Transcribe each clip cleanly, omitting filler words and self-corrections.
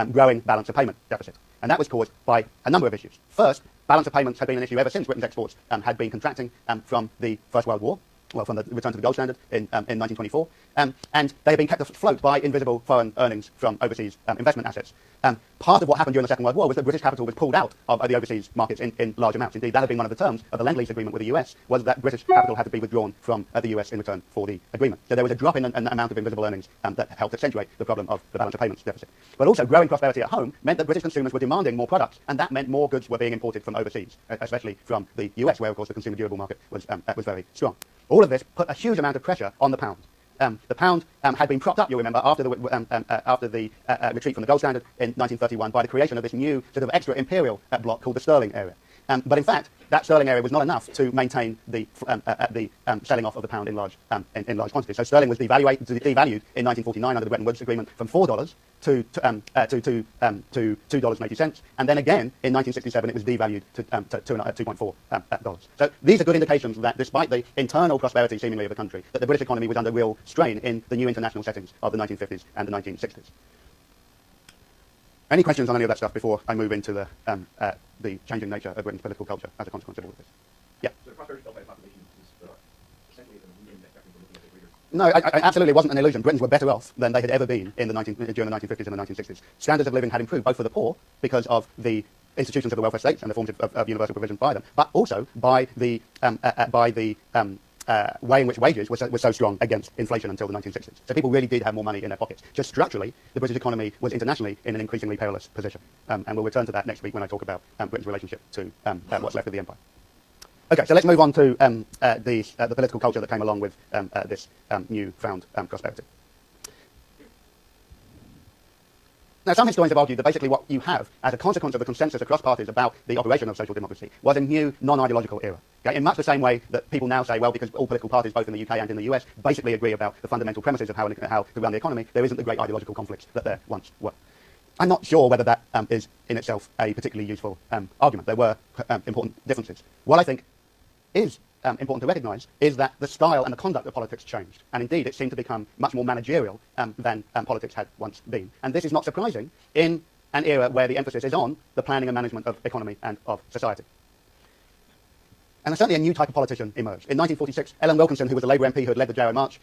growing balance of payment deficit. And that was caused by a number of issues. First, balance of payments had been an issue ever since Britain's exports had been contracting from the First World War, from the return to the gold standard in 1924, and they had been kept afloat by invisible foreign earnings from overseas investment assets. Part of what happened during the Second World War was that British capital was pulled out of the overseas markets in large amounts. Indeed, that had been one of the terms of the Lend-Lease agreement with the US, was that British capital had to be withdrawn from the US in return for the agreement. So there was a drop in an amount of invisible earnings that helped accentuate the problem of the balance of payments deficit. But also, growing prosperity at home meant that British consumers were demanding more products, and that meant more goods were being imported from overseas, especially from the US, where, of course, the consumer durable market was very strong. All of this put a huge amount of pressure on the pound. The pound had been propped up, you'll remember, after the retreat from the gold standard in 1931 by the creation of this new sort of extra imperial bloc called the sterling area. But in fact, that sterling area was not enough to maintain the selling off of the pound in large quantities. So sterling was devalued in 1949 under the Bretton Woods Agreement from $4 to $2.80, and then again in 1967 it was devalued to $2.4. So these are good indications that despite the internal prosperity seemingly of the country, that the British economy was under real strain in the new international settings of the 1950s and the 1960s. Any questions on any of that stuff before I move into the changing nature of Britain's political culture as a consequence of all of this? Yeah. So the prosperity of the population is essentially an illusion that people looking at the readers. No, I absolutely wasn't an illusion. Britons were better off than they had ever been in during the 1950s and the 1960s. Standards of living had improved both for the poor because of the institutions of the welfare states and the forms of universal provision by them, but also by the way in which wages were so strong against inflation until the 1960s. So people really did have more money in their pockets. Just structurally, the British economy was internationally in an increasingly perilous position. And we'll return to that next week when I talk about Britain's relationship to what's left of the empire. Okay, so let's move on to the political culture that came along with this newfound prosperity. Now, some historians have argued that basically what you have as a consequence of the consensus across parties about the operation of social democracy was a new non-ideological era. Okay? In much the same way that people now say, well, because all political parties, both in the UK and in the US, basically agree about the fundamental premises of how to run the economy, there isn't the great ideological conflicts that there once were. I'm not sure whether that is in itself a particularly useful argument. There were important differences. What I think is important to recognise is that the style and the conduct of politics changed. And indeed, it seemed to become much more managerial than politics had once been. And this is not surprising in an era where the emphasis is on the planning and management of economy and of society. And certainly a new type of politician emerged. In 1946, Ellen Wilkinson, who was a Labour MP who had led the Jarrow March,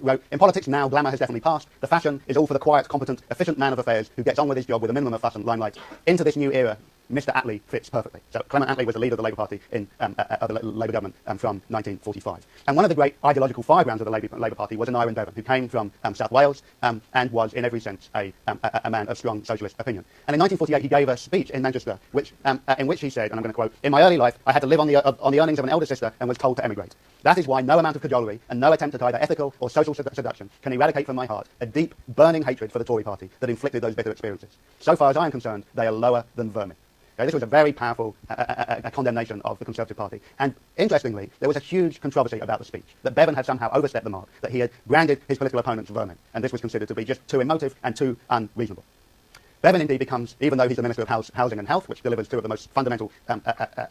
wrote, "In politics now, glamour has definitely passed. The fashion is all for the quiet, competent, efficient man of affairs who gets on with his job with a minimum of fuss and limelight. Into this new era, Mr. Attlee fits perfectly." So Clement Attlee was the leader of the Labour Party of the Labour government from 1945. And one of the great ideological firebrands of the Labour Party was Aneurin Bevan, who came from South Wales and was in every sense a man of strong socialist opinion. And in 1948 he gave a speech in Manchester in which he said, and I'm going to quote, "In my early life I had to live on the earnings of an elder sister and was told to emigrate. That is why no amount of cajolery and no attempt at either ethical or social seduction can eradicate from my heart a deep, burning hatred for the Tory party that inflicted those bitter experiences. So far as I am concerned, they are lower than vermin." Okay, this was a very powerful condemnation of the Conservative Party. And interestingly, there was a huge controversy about the speech, that Bevan had somehow overstepped the mark, that he had branded his political opponents vermin, and this was considered to be just too emotive and too unreasonable. Bevan indeed becomes, even though he's the Minister of Housing and Health, which delivers two of the most fundamental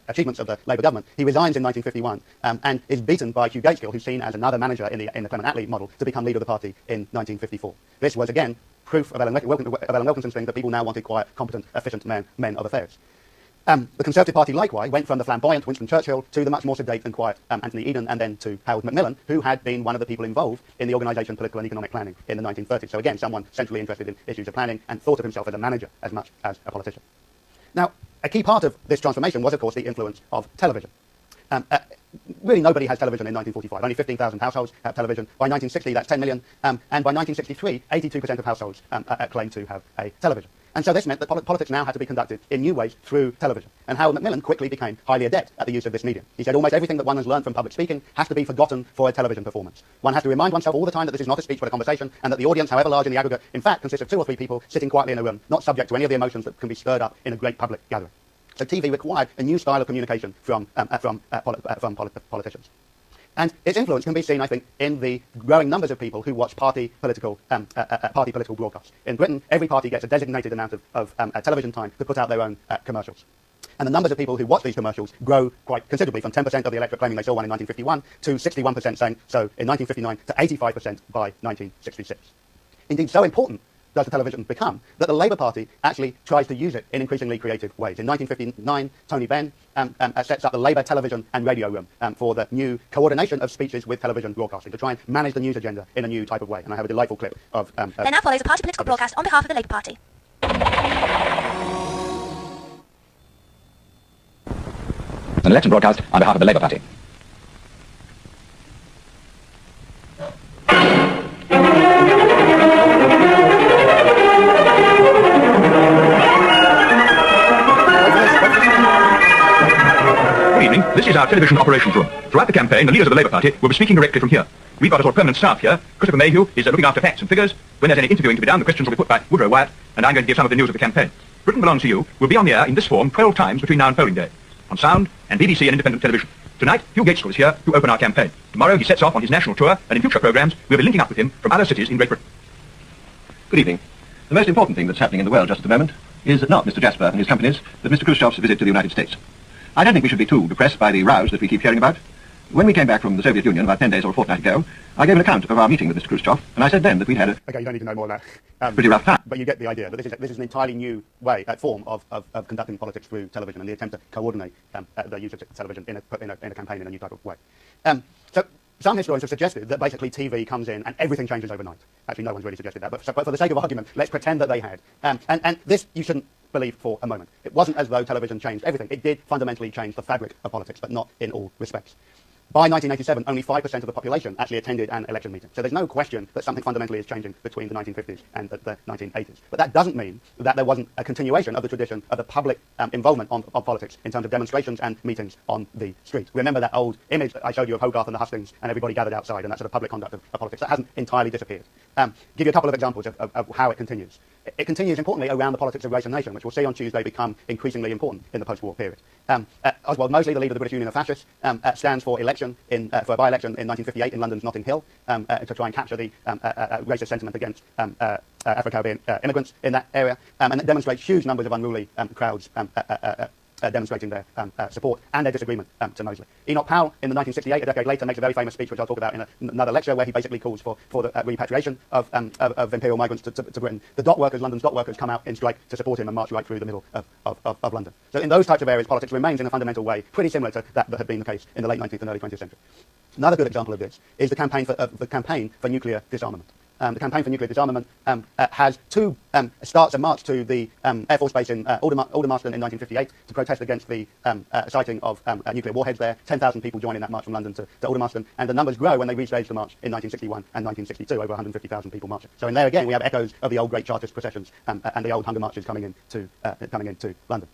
achievements of the Labour government, he resigns in 1951 and is beaten by Hugh Gaitskell, who's seen as another manager in the Clement Attlee model, to become leader of the party in 1954. This was, again, proof of Ellen Wilkinson's thing that people now wanted quiet, competent, efficient men of affairs. The Conservative Party likewise went from the flamboyant Winston Churchill to the much more sedate and quiet Anthony Eden, and then to Harold Macmillan, who had been one of the people involved in the organisation, political and economic planning in the 1930s. So again, someone centrally interested in issues of planning and thought of himself as a manager as much as a politician. Now, a key part of this transformation was, of course, the influence of television. Really nobody has television in 1945. Only 15,000 households have television. By 1960, that's 10 million. And by 1963, 82% of households claim to have a television. And so this meant that politics now had to be conducted in new ways through television. And Harold Macmillan quickly became highly adept at the use of this medium. He said almost everything that one has learned from public speaking has to be forgotten for a television performance. One has to remind oneself all the time that this is not a speech but a conversation, and that the audience, however large in the aggregate, in fact consists of 2 or 3 people sitting quietly in a room, not subject to any of the emotions that can be stirred up in a great public gathering. So TV required a new style of communication from politicians. And its influence can be seen, I think, in the growing numbers of people who watch party political broadcasts. In Britain, every party gets a designated amount of television time to put out their own commercials. And the numbers of people who watch these commercials grow quite considerably, from 10% of the electorate claiming they saw one in 1951 to 61% saying so in 1959 to 85% by 1966. Indeed, so important does the television become that the Labour Party actually tries to use it in increasingly creative ways. In 1959, Tony Benn sets up the Labour Television and Radio Room for the new coordination of speeches with television broadcasting to try and manage the news agenda in a new type of way. And I have a delightful clip of... there now follows a party political broadcast on behalf of the Labour Party. An election broadcast on behalf of the Labour Party. Good evening. This is our television operations room. Throughout the campaign, the leaders of the Labour Party will be speaking directly from here. We've got a sort of permanent staff here. Christopher Mayhew is looking after facts and figures. When there's any interviewing to be done, the questions will be put by Woodrow Wyatt, and I'm going to give some of the news of the campaign. Britain Belongs to You will be on the air in this form 12 times between now and polling day, on Sound and BBC and independent television. Tonight, Hugh Gaitskell is here to open our campaign. Tomorrow, he sets off on his national tour, and in future programmes, we'll be linking up with him from other cities in Great Britain. Good evening. The most important thing that's happening in the world just at the moment is not Mr. Jasper and his companies, but Mr. Khrushchev's visit to the United States. I don't think we should be too depressed by the rows that we keep hearing about. When we came back from the Soviet Union about 10 days or a fortnight ago, I gave an account of our meeting with Mr. Khrushchev, and I said then that we'd had a Okay, you don't need to know more than that. pretty rough time. But you get the idea that this is an entirely new way, form of conducting politics through television and the attempt to coordinate the use of television in a campaign in a new type of way. So some historians have suggested that basically TV comes in and everything changes overnight. Actually, no one's really suggested that, but for the sake of argument, let's pretend that they had. And this you shouldn't believe for a moment. It wasn't as though television changed everything. It did fundamentally change the fabric of politics, but not in all respects. By 1987, only 5% of the population actually attended an election meeting. So there's no question that something fundamentally is changing between the 1950s and the 1980s. But that doesn't mean that there wasn't a continuation of the tradition of the public involvement of politics in terms of demonstrations and meetings on the street. Remember that old image that I showed you of Hogarth and the hustings and everybody gathered outside and that sort of public conduct of politics. That hasn't entirely disappeared. Give you a couple of examples of how it continues. It continues importantly around the politics of race and nation, which we'll see on Tuesday become increasingly important in the post-war period. Oswald Mosley, the leader of the British Union of Fascists, stands for election for a by-election in 1958 in London's Notting Hill to try and capture the racist sentiment against Afro-Caribbean immigrants in that area, and it demonstrates huge numbers of unruly crowds demonstrating their support and their disagreement to Mosley. Enoch Powell, in the 1968, a decade later, makes a very famous speech, which I'll talk about in another lecture, where he basically calls for the repatriation of imperial migrants to Britain. The dock workers, London's dock workers, come out in strike to support him and march right through the middle of London. So in those types of areas, politics remains in a fundamental way pretty similar to that had been the case in the late 19th and early 20th century. Another good example of this is the campaign for nuclear disarmament. The campaign for nuclear disarmament starts a march to the Air Force Base in Aldermaston in 1958 to protest against the sighting of nuclear warheads there. 10,000 people join in that march from London to Aldermaston, and the numbers grow when they restage the march in 1961 and 1962, over 150,000 people marching. So in there again, we have echoes of the old great Chartist processions and the old hunger marches coming into London.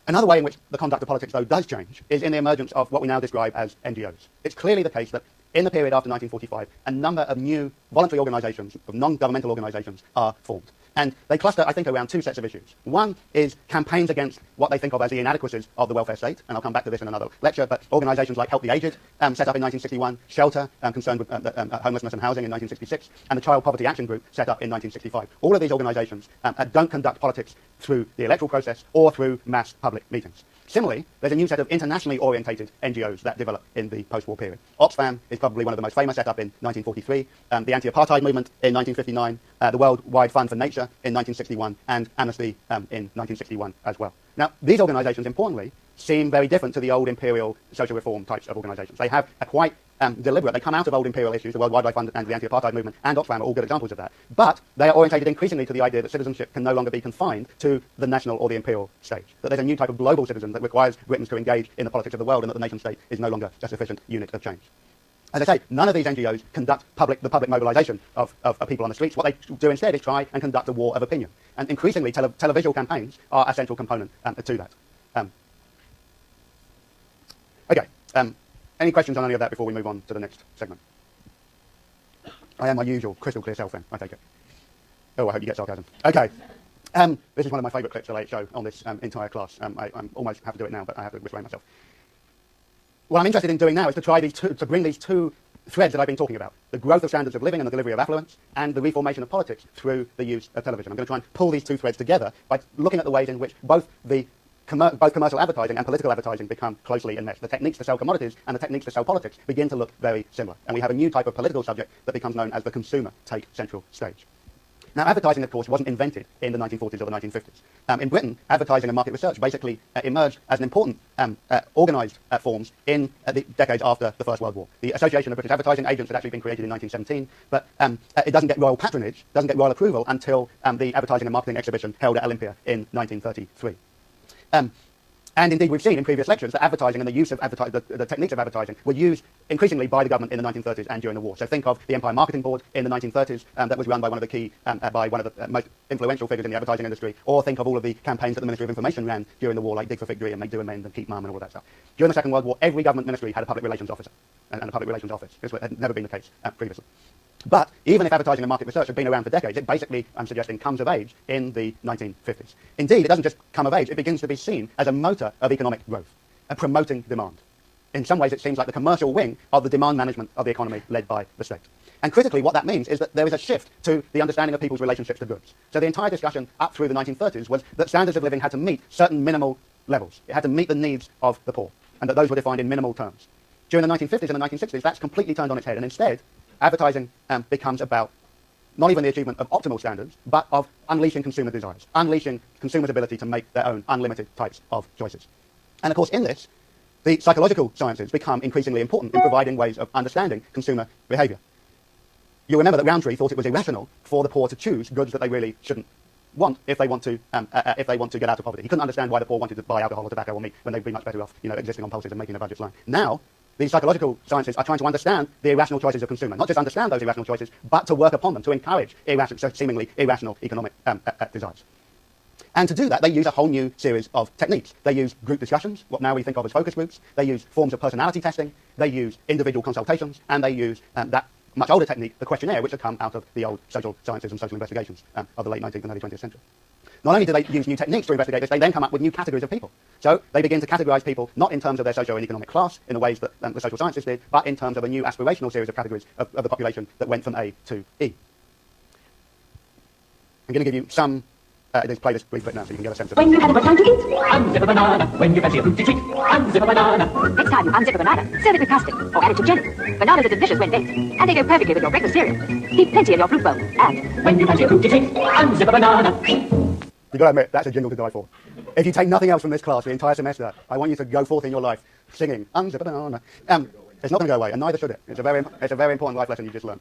Another way in which the conduct of politics, though, does change is in the emergence of what we now describe as NGOs. It's clearly the case that in the period after 1945, a number of new voluntary organisations, of non-governmental organisations, are formed. And they cluster, I think, around two sets of issues. One is campaigns against what they think of as the inadequacies of the welfare state, and I'll come back to this in another lecture, but organisations like Help the Aged, set up in 1961, Shelter, concerned with homelessness and housing in 1966, and the Child Poverty Action Group, set up in 1965. All of these organisations don't conduct politics through the electoral process or through mass public meetings. Similarly, there's a new set of internationally orientated NGOs that develop in the post-war period. Oxfam is probably one of the most famous, set up in 1943, the anti-apartheid movement in 1959, the Worldwide Fund for Nature in 1961, and Amnesty in 1961 as well. Now, these organisations, importantly, seem very different to the old imperial social reform types of organisations. They have a quite deliberate, they come out of old imperial issues, the World Wildlife Fund and the anti-apartheid movement and Oxfam are all good examples of that, but they are orientated increasingly to the idea that citizenship can no longer be confined to the national or the imperial stage, that there's a new type of global citizen that requires Britons to engage in the politics of the world and that the nation state is no longer a sufficient unit of change. As I say, none of these NGOs conduct the public mobilisation of people on the streets. What they do instead is try and conduct a war of opinion. And increasingly, televisual campaigns are a central component to that. Okay. Any questions on any of that before we move on to the next segment? I am my usual crystal clear self then, I take it. Oh, I hope you get sarcasm. Okay. This is one of my favourite clips that I show on this entire class. I almost have to do it now, but I have to restrain myself. What I'm interested in doing now is to try to bring these two threads that I've been talking about, the growth of standards of living and the delivery of affluence, and the reformation of politics through the use of television. I'm going to try and pull these two threads together by looking at the ways in which both commercial advertising and political advertising become closely enmeshed. The techniques to sell commodities and the techniques to sell politics begin to look very similar. And we have a new type of political subject that becomes known as the consumer take central stage. Now, advertising, of course, wasn't invented in the 1940s or the 1950s. In Britain, advertising and market research basically emerged as an important organised forms in the decades after the First World War. The Association of British Advertising Agents had actually been created in 1917, but it doesn't get royal patronage, doesn't get royal approval until the Advertising and Marketing Exhibition held at Olympia in 1933. And indeed, we've seen in previous lectures that advertising and the use of the techniques of advertising were used increasingly by the government in the 1930s and during the war. So think of the Empire Marketing Board in the 1930s that was run by one of the key, by one of the most influential figures in the advertising industry, or think of all of the campaigns that the Ministry of Information ran during the war, like Dig for Victory and Make Do Amend and Keep Mum and all of that stuff. During the Second World War, every government ministry had a public relations officer and a public relations office. This had never been the case previously. But even if advertising and market research had been around for decades, it basically, I'm suggesting, comes of age in the 1950s. Indeed, it doesn't just come of age, it begins to be seen as a motor of economic growth, promoting demand. In some ways, it seems like the commercial wing of the demand management of the economy led by the state. And critically, what that means is that there is a shift to the understanding of people's relationships to goods. So the entire discussion up through the 1930s was that standards of living had to meet certain minimal levels. It had to meet the needs of the poor, and that those were defined in minimal terms. During the 1950s and the 1960s, that's completely turned on its head, and instead, advertising becomes about not even the achievement of optimal standards, but of unleashing consumer desires, unleashing consumers' ability to make their own unlimited types of choices. And of course, in this, the psychological sciences become increasingly important in providing ways of understanding consumer behaviour. You remember that Rowntree thought it was irrational for the poor to choose goods that they really shouldn't want if they want to get out of poverty. He couldn't understand why the poor wanted to buy alcohol or tobacco or meat when they'd be much better off, existing on pulses and making their budgets line. Now, the psychological sciences are trying to understand the irrational choices of consumer, not just understand those irrational choices, but to work upon them, to encourage seemingly irrational economic desires. And to do that, they use a whole new series of techniques. They use group discussions, what now we think of as focus groups. They use forms of personality testing. They use individual consultations. And they use that much older technique, the questionnaire, which had come out of the old social sciences and social investigations of the late 19th and early 20th century. Not only do they use new techniques to investigate this, they then come up with new categories of people. So they begin to categorize people not in terms of their socio and economic class in the ways that the social sciences did, but in terms of a new aspirational series of categories of the population that went from A to E. I'm going to give you some, let's play this brief bit now so you can get a sense of it. When you have a time to eat, unzip a banana. When you fancy a fruity treat, unzip a banana. Next time you unzip a banana, serve it with custard or add it to jelly. Bananas are delicious when baked, and they go perfectly with your breakfast cereal. Keep plenty in your fruit bowl. And when you fancy a fruity treat, unzip a banana. You've got to admit, that's a jingle to die for. If you take nothing else from this class the entire semester, I want you to go forth in your life singing, unzip a banana. It's not going to go away, and neither should it. It's a very important life lesson you just learned.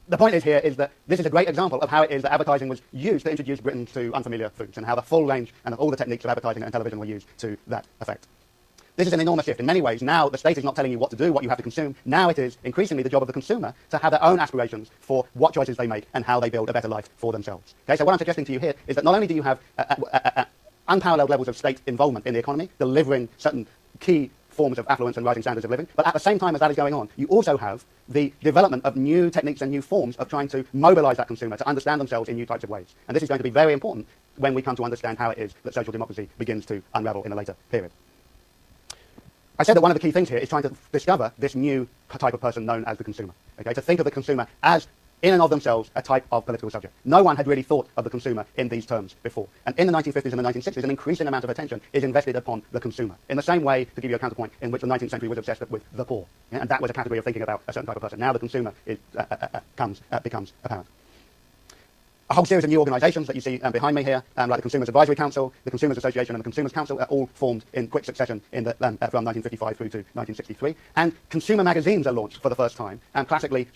The point is that this is a great example of how it is that advertising was used to introduce Britain to unfamiliar foods, and how the full range and all the techniques of advertising and television were used to that effect. This is an enormous shift. In many ways, now the state is not telling you what to do, what you have to consume. Now it is increasingly the job of the consumer to have their own aspirations for what choices they make and how they build a better life for themselves. Okay, so what I'm suggesting to you here is that not only do you have unparalleled levels of state involvement in the economy, delivering certain key forms of affluence and rising standards of living, but at the same time as that is going on, you also have the development of new techniques and new forms of trying to mobilize that consumer to understand themselves in new types of ways. And this is going to be very important when we come to understand how it is that social democracy begins to unravel in a later period. I said that one of the key things here is trying to discover this new type of person known as the consumer. Okay, to think of the consumer as, in and of themselves, a type of political subject. No one had really thought of the consumer in these terms before. And in the 1950s and the 1960s, an increasing amount of attention is invested upon the consumer. In the same way, to give you a counterpoint, in which the 19th century was obsessed with the poor. Yeah? And that was a category of thinking about a certain type of person. Now the consumer becomes apparent. A whole series of new organisations that you see behind me here, like the Consumers Advisory Council, the Consumers Association and the Consumers Council, are all formed in quick succession from 1955 through to 1963. And consumer magazines are launched for the first time, and classically